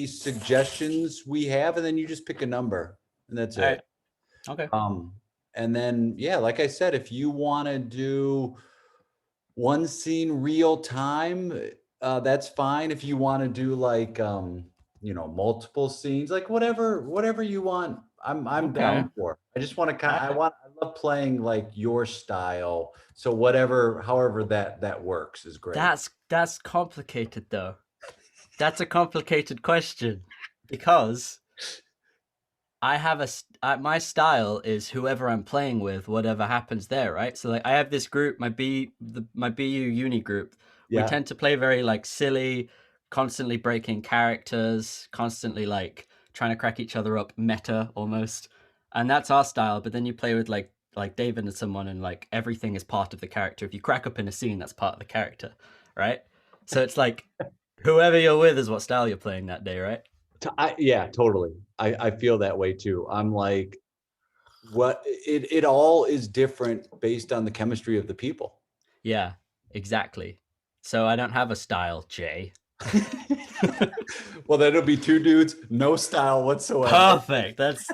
suggestions we have, and then you just pick a number, and that's All right. it. Okay. And then, yeah, like I said, if you want to do one scene real time, that's fine. If you want to do like, multiple scenes, like whatever you want, I'm Okay. down for. I just want to All right. I love playing like your style. So however that works is great. That's complicated though. That's a complicated question because I have my style is whoever I'm playing with, whatever happens there, right? So like I have this group, my BU uni group. We Yeah. tend to play very like silly, constantly breaking characters, constantly like trying to crack each other up, meta almost. And that's our style. But then you play with like David and someone, and like everything is part of the character. If you crack up in a scene, that's part of the character, right? So it's like whoever you're with is what style you're playing that day, right? Yeah, totally. I feel that way too. I'm like, what it all is different based on the chemistry of the people. Yeah, exactly. So I don't have a style, Jay. Well, then it'll be two dudes, no style whatsoever. Perfect. That's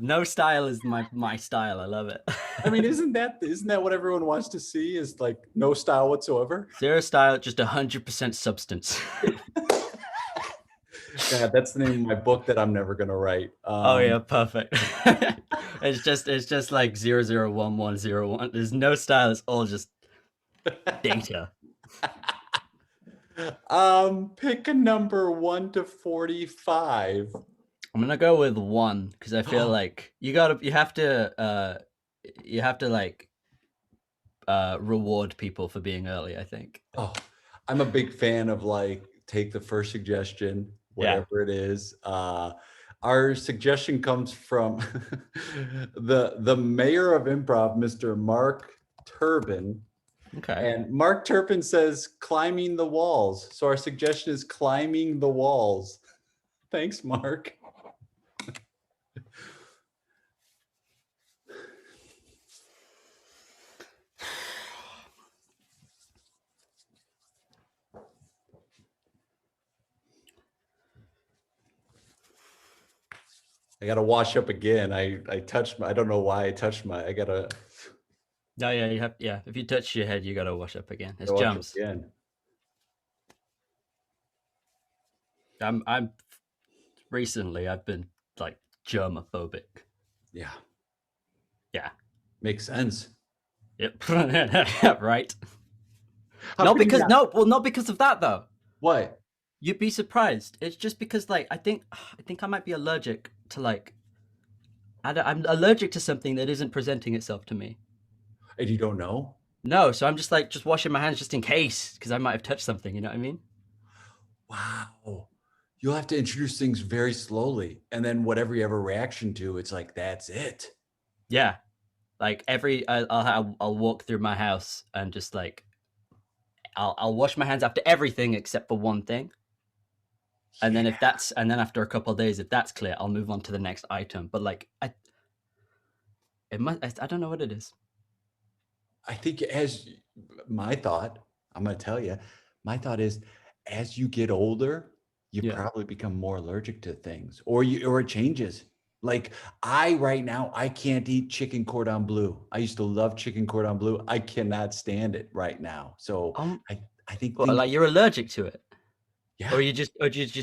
no style is my style. I love it. I mean, isn't that what everyone wants to see? Is like no style whatsoever? Zero style, just 100% substance. Yeah, that's the name of my book that I'm never gonna write. Oh yeah, perfect. It's just like 001101. There's no style. It's all just data. Pick a number 1 to 45. I'm gonna go with 1 because I feel like you have to like reward people for being early, I think. Oh, I'm a big fan of like take the first suggestion, whatever it is. Our suggestion comes from the mayor of Improv, Mr. Mark Turpin. Okay. And Mark Turpin says climbing the walls. So our suggestion is climbing the walls. Thanks, Mark. I gotta wash up again. I touched I don't know why I touched I gotta Oh yeah, you have if you touch your head, you gotta wash up again. It's wash up germs. again. I'm recently I've been like germophobic. Yeah. Yeah. Makes sense. Yep. Right. How Not come because not? not because of that though. What? You'd be surprised. It's just because like I think I might be allergic to like I'm allergic to something that isn't presenting itself to me. And you don't know? No, so I'm just like just washing my hands just in case because I might have touched something. You know what I mean? Wow. You'll have to introduce things very slowly. And then whatever you have a reaction to, it's like, that's it. Yeah. Like I'll walk through my house and just like I'll wash my hands after everything except for one thing. And then and then after a couple of days, if that's clear, I'll move on to the next item. But like I don't know what it is. I think my thought, I'm going to tell you, my thought is as you get older, you probably become more allergic to things or it changes. Like right now, I can't eat chicken cordon bleu. I used to love chicken cordon bleu. I cannot stand it right now. So I think Well, like you're allergic to it. Yeah. Or your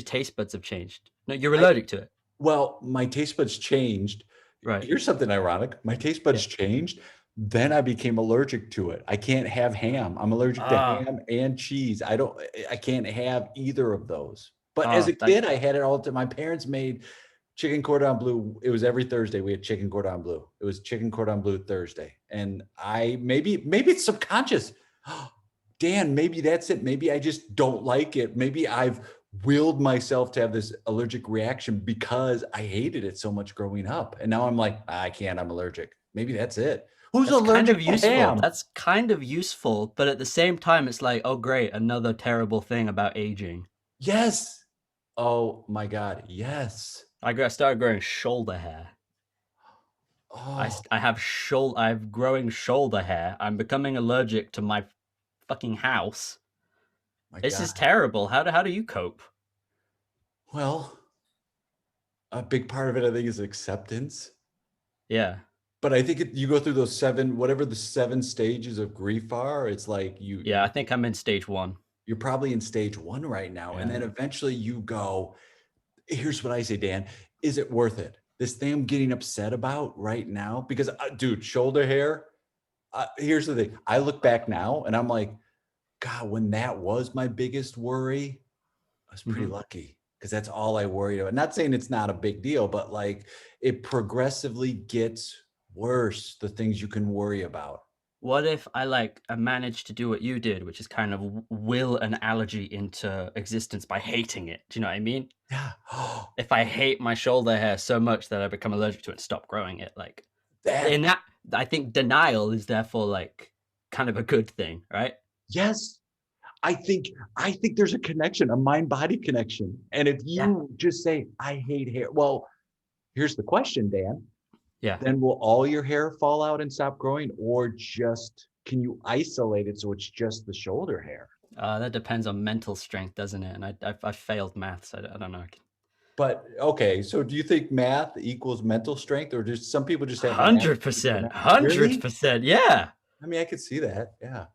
taste buds have changed. No, you're allergic to it. Well, my taste buds changed. Right. Here's something ironic. My taste buds changed. Then I became allergic to it. I can't have ham. I'm allergic to ham and cheese. I can't have either of those. But as a kid, I had it all the time. My parents made chicken cordon bleu. It was every Thursday. We had chicken cordon bleu. It was chicken cordon bleu Thursday. And maybe it's subconscious. Dan, maybe that's it. Maybe I just don't like it. Maybe I've willed myself to have this allergic reaction because I hated it so much growing up. And now I'm like, I can't, I'm allergic. Maybe that's it. Who's allergic to ham? That's kind of useful, but at the same time, it's like, oh great, another terrible thing about aging. Yes. Oh my God. Yes. I started growing shoulder hair. Oh. I have growing shoulder hair. I'm becoming allergic to my fucking house. This is terrible. How do you cope? Well, a big part of it, I think, is acceptance. Yeah. But I think you go through those 7, whatever the 7 stages of grief are, it's like Yeah, I think I'm in stage 1. you're probably in stage 1 right now, and Yeah. then eventually you go, here's what I say, Dan, is it worth it? This thing I'm getting upset about right now because, dude, shoulder hair, here's the thing, I look back now and I'm like, God, when that was my biggest worry, I was pretty Mhm. lucky because that's all I worried about. Not saying it's not a big deal, but like it progressively gets worse, the things you can worry about. What if I managed to do what you did, which is kind of will an allergy into existence by hating it? Do you know what I mean? Yeah. If I hate my shoulder hair so much that I become allergic to it and stop growing it, like That in that, I think denial is therefore like kind of a good thing, right? yes, I think I think there's a connection, a mind-body connection. And if Yeah. you just say, "I hate hair," well, here's the question, Dan. Yeah. Then will all your hair fall out and stop growing, or just can you isolate it so it's just the shoulder hair? That depends on mental strength, doesn't it? And I've failed maths. I don't know. But okay, so do you think math equals mental strength, or just some people just have an aptitude for 100%. math? Really? 100%. Yeah. I mean, I could see that. Yeah,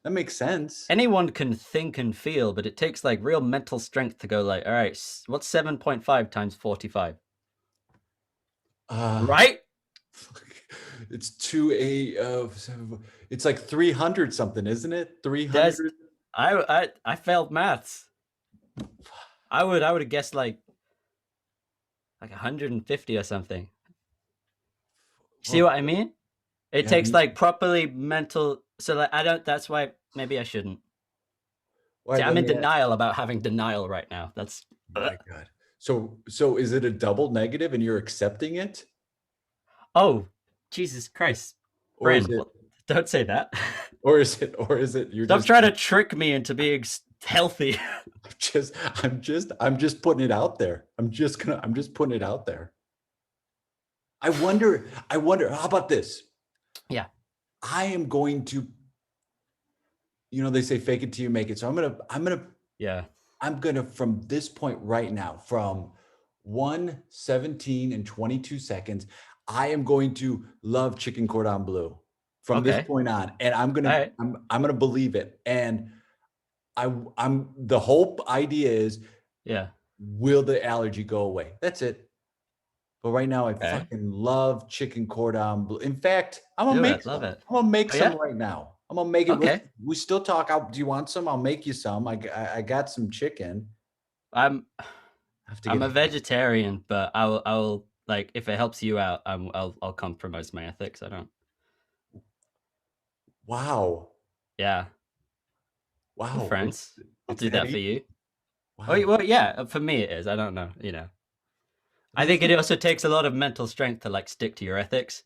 that makes sense. Anyone can think and feel, but it takes like real mental strength to go like, all right, what's 7.5 times 45? Uh, Right? it's 2 8 it's like 300 something, isn't it? There's 300. I failed maths. I would have guessed like 150 or something. See Well, what I mean? It yeah, takes like properly mental. So like I don't. That's why maybe I shouldn't. why, See, I'm let in me ask. denial about having denial right now. That's My God. So is it a double negative and you're accepting it? oh Jesus Christ, Or is Bren. it Don't say that. or is it you're Stop just trying to trick me into being healthy. just I'm just putting it out there. I'm just putting it out there. I wonder, how about this? Yeah. I am going to, they say fake it till you make it. So Yeah. I'm gonna from this point right now, from 1:17 and 22 seconds, I am going to love chicken cordon bleu from this Okay. point on, and All right. I'm gonna believe it. And I'm the whole idea is, Yeah. will the allergy go away? That's it. But right now, I Okay. fucking love chicken cordon bleu. In fact, I'm gonna Do make it. Love some. it. I'm gonna make Oh some yeah. right now. I'm gonna make it. Okay. We still talk. Do you want some? I'll make you some. I got some chicken. I'm I have to I'm get. a vegetarian, but I will like if it helps you out, I'll compromise my ethics. I don't. Wow, Yeah. We're wow. friends. I'll It's do that that for easy. you. Oh Wow. well, yeah. For me, it is. I don't know. I That's think it also takes a lot of mental strength to like stick to your ethics.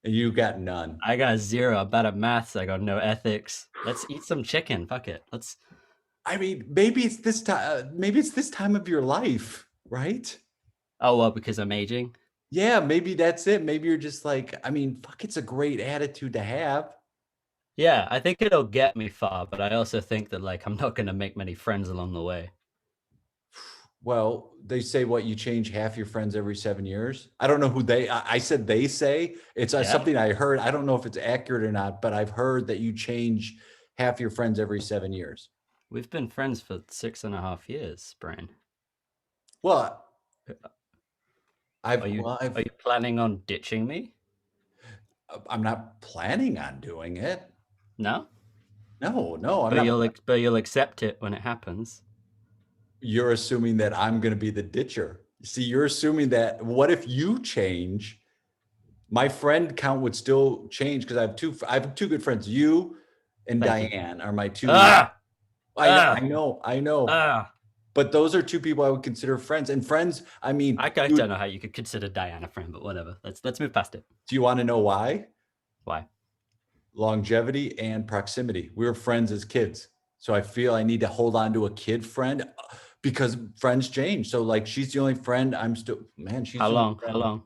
you got none. I got a 0. I'm bad at maths. I got no ethics. Let's eat some chicken. Fuck it. Let's. I mean, maybe it's this time. Maybe it's this time of your life, right? Oh well, because I'm aging. Yeah, maybe that's it. Maybe you're just like, I mean, fuck, it's a great attitude to have. Yeah, I think it'll get me far, but I also think that like I'm not gonna make many friends along the way. Well, they say what you change half your friends every 7 years. I don't know who they. I said they say it's Yeah, something I heard. I don't know if it's accurate or not, but I've heard that you change half your friends every 7 years. we've been friends for 6.5 years, Brian. Well, Are I've you well, are I've you planning on ditching me? I'm not planning on doing it. No, No, no, I'm but not. you'll accept it when it happens. You're assuming that I'm going to be the ditcher. See, you're assuming that what if you change? My friend count would still change because I have two good friends. You and Thank you. Diane are my two. Ah, I ah, know, I know. ah. But those are two people I would consider friends. And friends, I mean, I dude, don't know how you could consider Diana a friend, but whatever. Let's move past it. do you want to know why? Why? Longevity and proximity. We were friends as kids. So I feel I need to hold on to a kid friend because friends change. So like she's the only friend I'm still, man, she's How the only long? How friend. long?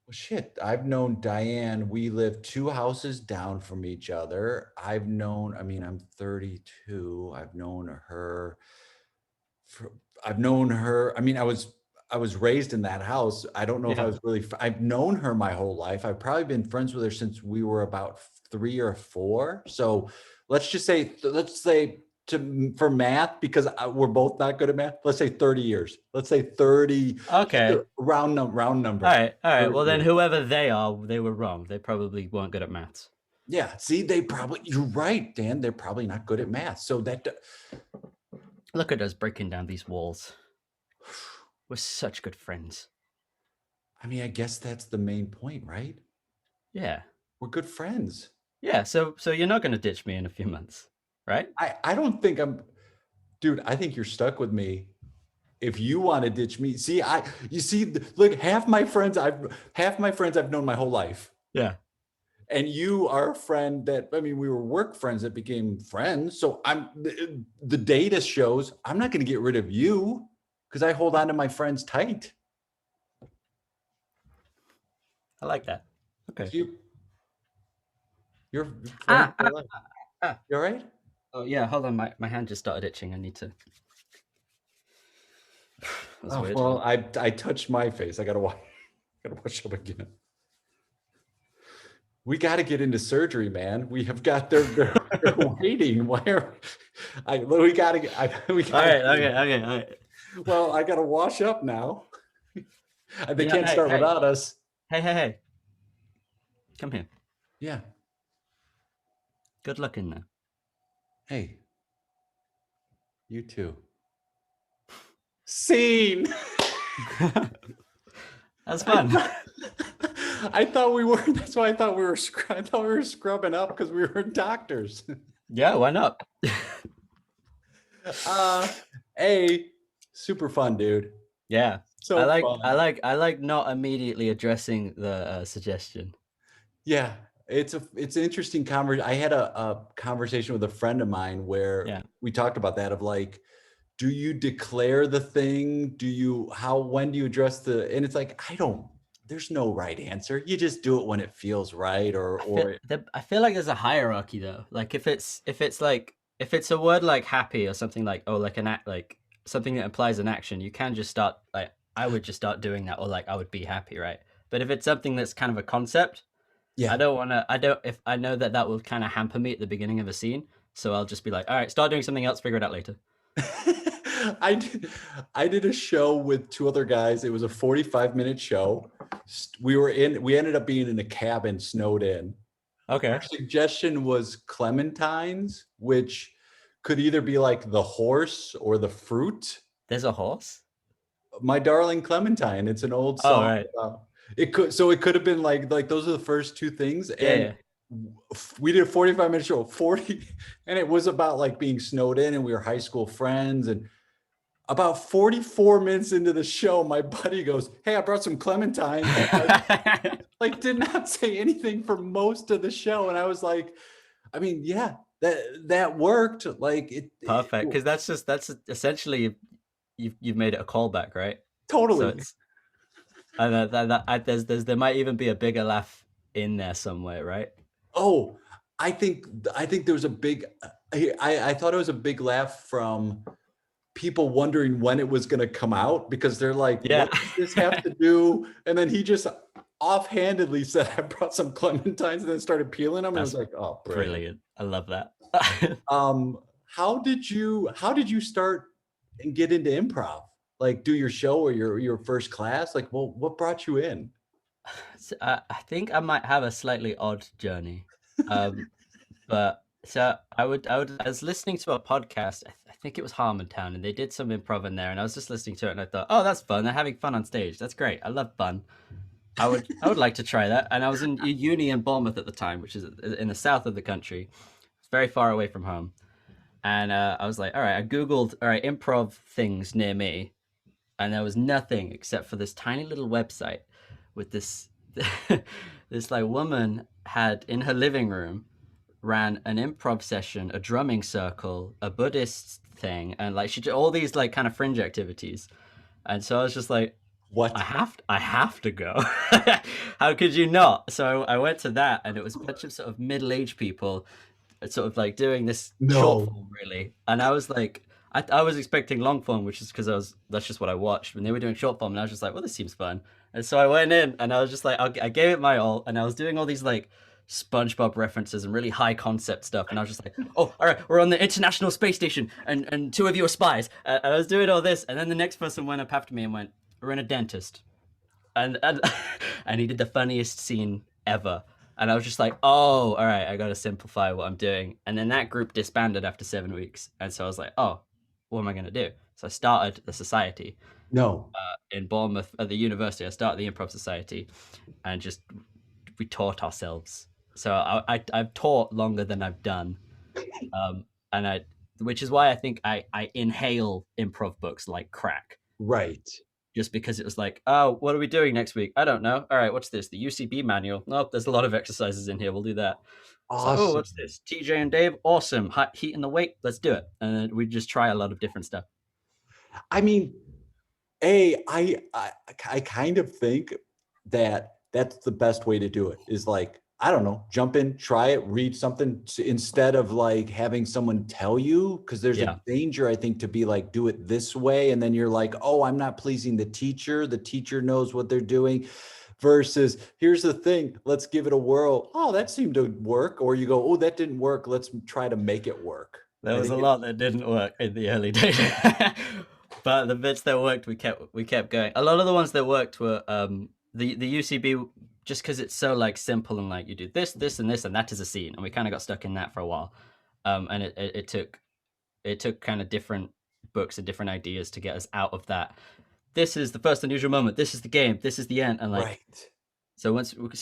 Well, shit, I've known Diane. We live two houses down from each other. I mean, I'm 32. I've known her for, I've known her. I mean, I was raised in that house. I don't know if I Yeah. was really. I've known her my whole life. I've probably been friends with her since we were about 3 or 4. So let's just say, for math, because we're both not good at math. Let's say 30 years. Let's say 30. Okay. Round All number. right. All right. 30 Well, then years. whoever they are, they were wrong. They probably weren't good at maths. Yeah. See, you're right, Dan. They're probably not good at math. So Look at us breaking down these walls. We're such good friends. I mean, I guess that's the main point, right? Yeah. We're good friends. Yeah. So you're not going to ditch me in a few months, right? I don't think dude, I think you're stuck with me. If you want to ditch me, look, half my friends I've known my whole life. Yeah. And you are a friend that, I mean, we were work friends that became friends. So the data shows I'm not going to get rid of you because I hold on to my friends tight. I like that. Okay. You're friend for life. You all right? Oh yeah, hold on. My hand just started itching. I need to. That's weird. Well, I touched my face. I gotta wash up again. We got to get into surgery, man. We have got they're waiting. Why are we got to get? All right. Okay. Well, I got to wash up now. They can't hey, start without us. Hey. Come here. Yeah. Good luck in there. Hey. You too. Scene. That's fun. I thought we were. That's why I thought we were scrubbing up because we were doctors. Yeah, why not? Super fun, dude. Yeah. So fun. I like not immediately addressing the suggestion. Yeah, it's an interesting conversation. I had a conversation with a friend of mine where we talked about that of like, do you declare the thing? When do you address and it's like, there's no right answer. You just do it when it feels right I feel like there's a hierarchy though. Like if it's a word like happy or something like, like an act, like something that implies an action, you can just start like, I would just start doing that, or like I would be happy, right? But if it's something that's kind of a concept, I know that will kind of hamper me at the beginning of a scene. So I'll just be like, all right, start doing something else, figure it out later. I did a show with 2 other guys. It was a 45-minute show. We ended up being in a cabin snowed in. Okay. Our suggestion was clementines, which could either be like the horse or the fruit. There's a horse? My Darling Clementine. It's an old song. Oh, right. It could have been like those are the first 2 things. Yeah. We did a 45-minute show, 40, and it was about like being snowed in, and we were high school friends. And about 44 minutes into the show, my buddy goes, "Hey, I brought some clementines." Like did not say anything for most of the show, and I was like, I mean, yeah, that worked. Like it. Perfect, because that's essentially you've made it a callback, right? Totally. So there might even be a bigger laugh in there somewhere, right? Oh, I think there was a big. I thought it was a big laugh from people wondering when it was going to come out, because they're like, what does this have to do? And then he just offhandedly said, I brought some clementines, and then started peeling them. And I was like, oh, brilliant. I love that. How did you start and get into improv? Like do your show or your first class? Like, well, what brought you in? So, I think I might have a slightly odd journey. But so I was listening to a podcast. I think it was Harmontown, and they did some improv in there, and I was just listening to it, and I thought, oh, that's fun. They're having fun on stage. That's great. I love fun. I would like to try that. And I was in uni in Bournemouth at the time, which is in the south of the country. It's very far away from home. And I was like, all right, I Googled, all right, improv things near me. And there was nothing except for this tiny little website with this like woman had in her living room, ran an improv session, a drumming circle, a Buddhist thing, and like she did all these like kind of fringe activities. And so I was just like, what? I have to go. How could you not? So I went to that, and it was a bunch of sort of middle-aged people sort of like doing this short form, really. And I was like, I was expecting long form, which is because that's just what I watched when they were doing short form, and I was just like, well, this seems fun. And so I went in, and I was just like, I gave it my all, and I was doing all these like SpongeBob references and really high concept stuff, and I was just like, oh, all right, we're on the International Space Station, and two of you are spies. And I was doing all this, and then the next person went up after me and went, we're in a dentist, and and he did the funniest scene ever. And I was just like, oh, all right, I got to simplify what I'm doing. And then that group disbanded after 7 weeks. And so I was like, oh, what am I going to do? So I started the society No. in Bournemouth at the university. I started the Improv Society and just we taught ourselves. So I've taught longer than I've done. And which is why I think I inhale improv books like crack. Right. Just because it was like, oh, what are we doing next week? I don't know. All right, what's this? The UCB manual. Nope, there's a lot of exercises in here. We'll do that. It's like, oh, Awesome. what's this? TJ and Dave, awesome. Heat in the weight, let's do it. And then we just try a lot of different stuff. I mean, I kind of think that that's the best way to do it is like, I don't know, jump in, try it, read something instead of like having someone tell you, because there's a danger, I think, to be like, do it this way. And then you're like, oh, I'm not pleasing the teacher. The teacher knows what they're doing versus here's the thing, let's give it a whirl. Oh, that seemed to work. Or you go, oh, that didn't work. Let's try to make it work. There was a lot that didn't work in the early days. But the bits that worked, we kept going. A lot of the ones that worked were the UCB, just because it's so like simple and like you do this, this, and this, and that is a scene, and we kind of got stuck in that for a while. And it took kind of different books and different ideas to get us out of that. This is the first unusual moment. This is the game. This is the end. And like, right. So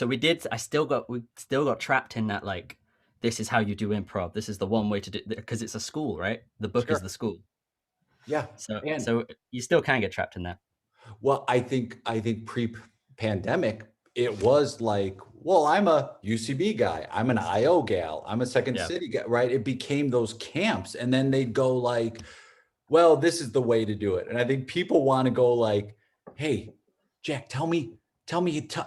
we did. We still got trapped in that like, this is how you do improv. This is the one way to do, because it's a school, right? The book is the school. Yeah. So you still can get trapped in that. Well, I think pre-pandemic, it was like, well, I'm a UCB guy, I'm an IO gal, I'm a Second City guy, right? It became those camps, and then they'd go like, well, this is the way to do it. And I think people want to go like, hey, Jack, tell me,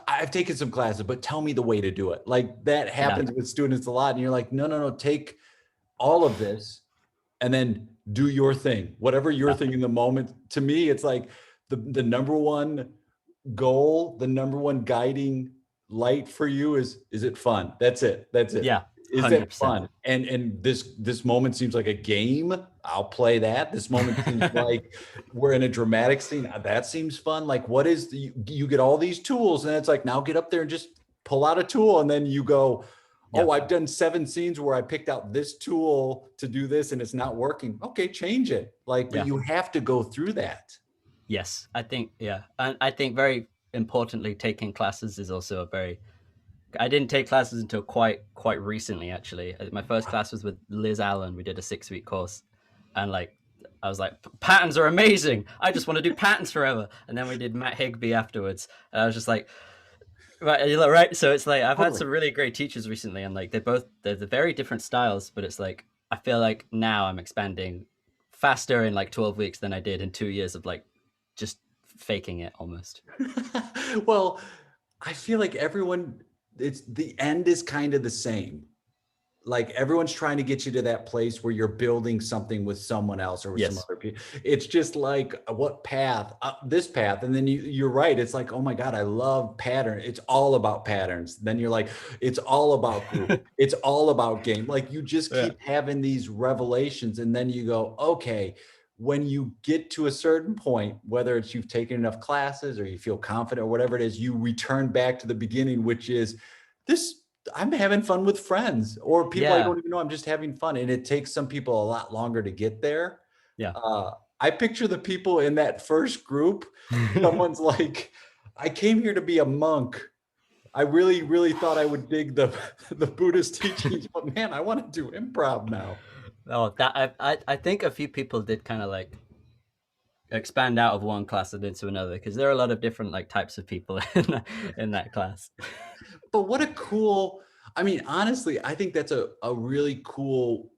I've taken some classes, but tell me the way to do it. Like that happens with students a lot. And you're like, no, take all of this and then do your thing, whatever your thing in the moment. To me, it's like the number one goal, the number one guiding light for you is it fun? That's it. Yeah. 100%. Is it fun? And this moment seems like a game. I'll play that. This moment seems like we're in a dramatic scene. That seems fun. Like, what is you get all these tools, and it's like, now get up there and just pull out a tool, and then you go, oh, I've done 7 scenes where I picked out this tool to do this and it's not working. Okay, change it. Like, but you have to go through that. Yes, I think, and I think very importantly, taking classes is also I didn't take classes until quite recently, actually. My first class was with Liz Allen. We did a 6-week course, and like, I was like, patterns are amazing. I just want to do patterns forever. And then we did Matt Higby afterwards. And I was just like, right. So it's like, I've had some really great teachers recently, and like, they're very different styles, but it's like, I feel like now I'm expanding faster in like 12 weeks than I did in 2 years of like, just faking it almost. Well, I feel like it's the end is kind of the same. Like everyone's trying to get you to that place where you're building something with someone else or with some other people. It's just like, what path, this path. And then you're right. It's like, oh my God, I love pattern. It's all about patterns. Then you're like, it's all about group. It's all about game. Like you just keep having these revelations. And then you go, okay, when you get to a certain point, whether it's you've taken enough classes or you feel confident or whatever it is, you return back to the beginning, which is this, I'm having fun with friends or people I don't even know. I'm just having fun. And it takes some people a lot longer to get there. Yeah. I picture the people in that first group. Someone's like, I came here to be a monk. I really, really thought I would dig the Buddhist teachings, but man, I want to do improv now. Oh, that I think a few people did kind of like expand out of one class and into another, because there are a lot of different like types of people in that class. But what a cool, I mean, honestly, I think that's a really cool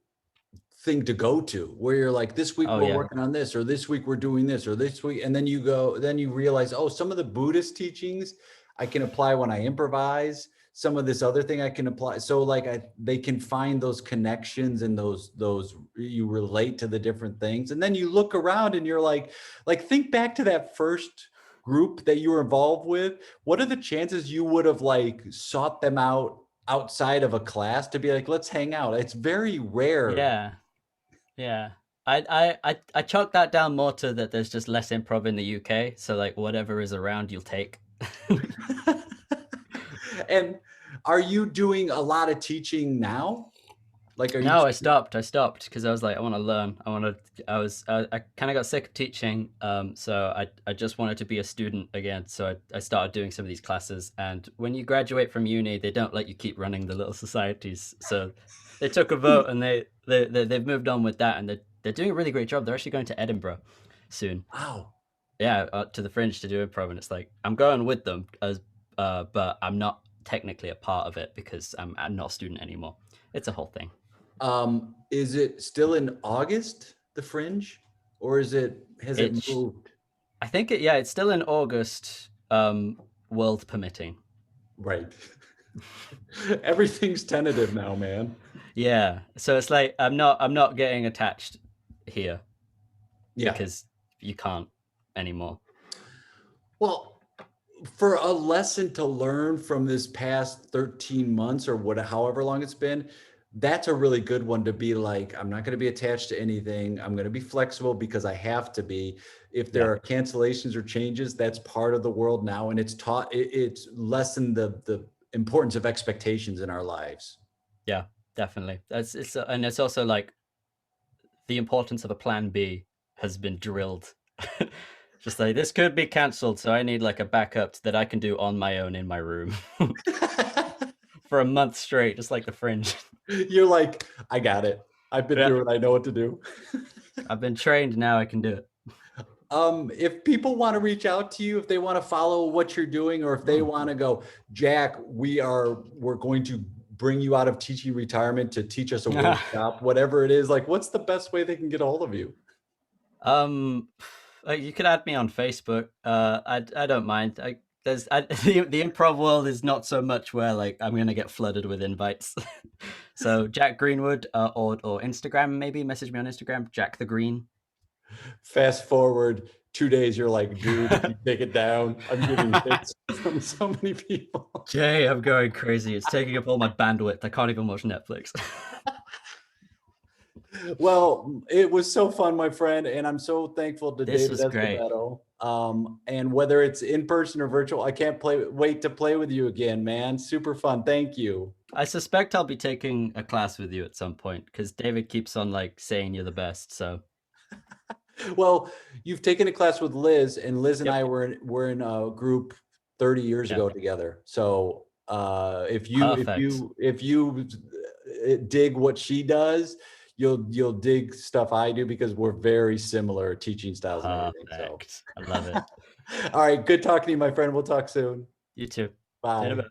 thing to go to, where you're like, this week we're working on this, or this week we're doing this, or this week, and then you realize, oh, some of the Buddhist teachings I can apply when I improvise. some of this other thing I can apply. So like they can find those connections and those you relate to the different things. And then you look around and you're like think back to that first group that you were involved with. What are the chances you would have like sought them out outside of a class to be like, let's hang out? It's very rare. Yeah. Yeah. I chalk that down more to that there's just less improv in the UK. So like whatever is around, you'll take. And are you doing a lot of teaching now? Like, are you? No, I stopped because I was like, I want to learn. I kind of got sick of teaching. So I just wanted to be a student again. So I started doing some of these classes. And when you graduate from uni, they don't let you keep running the little societies. So they took a vote and they've moved on with that. And they're doing a really great job. They're actually going to Edinburgh soon. Wow. Yeah, to the Fringe to do improv. And it's like, I'm going with them but I'm not technically a part of it because I'm not a student anymore. It's a whole thing. Is it still in August, the Fringe, or has it moved? I think it's still in August, world permitting. Right. Everything's tentative now, man. Yeah. So it's like I'm not getting attached here. Yeah. Because you can't anymore. Well, for a lesson to learn from this past 13 months or however long it's been, that's a really good one to be like, I'm not going to be attached to anything. I'm going to be flexible because I have to be. If there are cancellations or changes, that's part of the world now. And it's lessened the importance of expectations in our lives. Yeah, definitely. And it's also like the importance of a plan B has been drilled. Just like, this could be canceled, so I need like a backup that I can do on my own in my room for a month straight, just like the Fringe. You're like, I got it. I've been through it. I know what to do. I've been trained. Now I can do it. If people want to reach out to you, if they want to follow what you're doing, or if they want to go, Jack, we're going to bring you out of teaching retirement to teach us a workshop, whatever it is, like, what's the best way they can get a hold of you? You could add me on Facebook. I don't mind. The improv world is not so much where like I'm gonna get flooded with invites. So Jack Greenwood, or Instagram, maybe message me on Instagram, Jack the Green. Fast forward 2 days, you're like, dude, you take it down. I'm getting hits from so many people. Jay, I'm going crazy. It's taking up all my bandwidth. I can't even watch Netflix. Well, it was so fun, my friend, and I'm so thankful to David Escobedo. And whether it's in person or virtual, I can't wait to play with you again, man. Super fun. Thank you. I suspect I'll be taking a class with you at some point because David keeps on like saying you're the best. So, well, you've taken a class with Liz, and Liz and I were in a group 30 years ago together. So if you dig what she does, you'll dig stuff I do because we're very similar teaching styles and everything. So I love it. All right, good talking to you, my friend. We'll talk soon. You too. Bye.